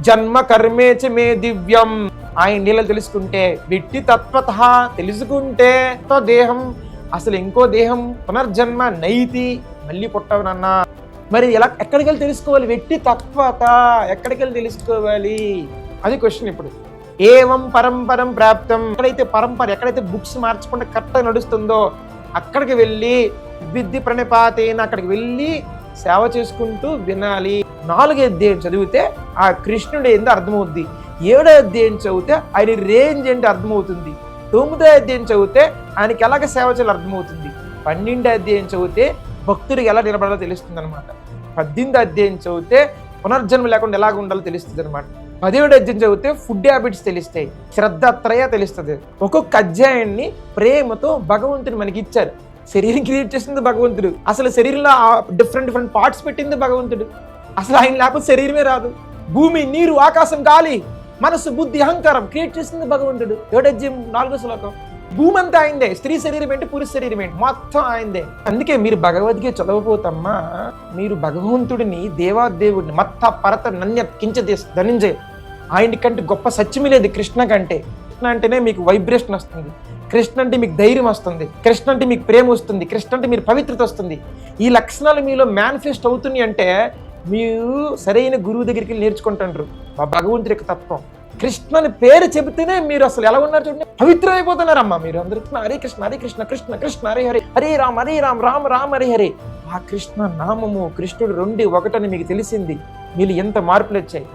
జన్మ కర్మేచ మే దివ్యం. ఆయన నీళ్ళు తెలుసుకుంటే, వెట్టి తత్వత తెలుసుకుంటే దేహం, అసలు ఇంకో దేహం పునర్జన్మ నైతి, మళ్ళీ పుట్టవనన్నా. మరి ఎలా, ఎక్కడికి వెళ్ళి తెలుసుకోవాలి? వెట్టి తత్వత ఎక్కడికి వెళ్ళి తెలుసుకోవాలి? అది క్వశ్చన్. ఇప్పుడు ఏవం పరంపరం ప్రాప్తం, ఎక్కడైతే పరంపర, ఎక్కడైతే బుక్స్ మార్చకుండా కరెక్ట్గా నడుస్తుందో అక్కడికి వెళ్ళి విద్య ప్రణిపాతేన, అక్కడికి వెళ్ళి సేవ చేసుకుంటూ వినాలి. 4వ అధ్యాయం చదివితే ఆ కృష్ణుడు ఏందో అర్థమవుద్ది. 7వ అధ్యాయం చదివితే ఆయన రేంజ్ ఏంటి అర్థమవుతుంది. 9వ అధ్యాయం చదివితే ఆయనకి ఎలాగ సేవ చేయాలో అర్థమవుతుంది. 12వ అధ్యాయం చదివితే భక్తుడికి ఎలా నిలబడాలో తెలుస్తుంది అనమాట. 18వ అధ్యాయం చదివితే పునర్జన్మ లేకుండా ఎలాగ ఉండాలో తెలుస్తుంది అనమాట. 10వ అధ్యాయం చదివితే ఫుడ్ హ్యాబిట్స్ తెలుస్తాయి, శ్రద్ధత్రయ తెలుస్తుంది. ఒక్కొక్క అధ్యాయాన్ని ప్రేమతో భగవంతుని మనకి ఇచ్చారు. శరీరం క్రియేట్ చేసింది భగవంతుడు, అసలు శరీరంలో డిఫరెంట్ పార్ట్స్ పెట్టింది భగవంతుడు. అసలు ఆయన లేకపోతే శరీరమే రాదు. భూమి, నీరు, ఆకాశం, గాలి, మనసు, బుద్ధి, అహంకారం క్రియేట్ చేసింది భగవంతుడు. 7వ అధ్యాయం 4వ శ్లోకం. భూమి అంతా ఆయనదే, స్త్రీ శరీరం ఏంటి, పురుష శరీరం ఏంటి, మొత్తం ఆయనదే. అందుకే మీరు భగవద్గీత చదవపోతమ్మా, మీరు భగవంతుడిని, దేవాదేవుడిని, మత్త పరత నన్య కించ ధనించే, ఆయన కంటే గొప్ప సత్యమే లేదు కృష్ణ కంటే. కృష్ణ అంటేనే మీకు వైబ్రేషన్ వస్తుంది, కృష్ణ అంటే మీకు ధైర్యం వస్తుంది, కృష్ణ అంటే మీకు ప్రేమ వస్తుంది, కృష్ణ అంటే మీరు పవిత్రత వస్తుంది. ఈ లక్షణాలు మీలో మేనిఫెస్ట్ అవుతున్నాయి అంటే మీరు సరైన గురువు దగ్గరికి నేర్చుకుంటుంటారు మా భగవంతుడి యొక్క తత్వం. కృష్ణ అని పేరు చెబితేనే మీరు అసలు ఎలా ఉన్నారు చూడండి, పవిత్రమైపోతున్నారమ్మా మీరు అందరూ. హరే కృష్ణ హరే కృష్ణ కృష్ణ కృష్ణ హరే హరే, హరే రామ్ రామ రామ హరే హరే. ఆ కృష్ణ నామము, కృష్ణుడు 2 ఒకటని మీకు తెలిసింది. మీరు ఎంత మార్పులు వచ్చాయి.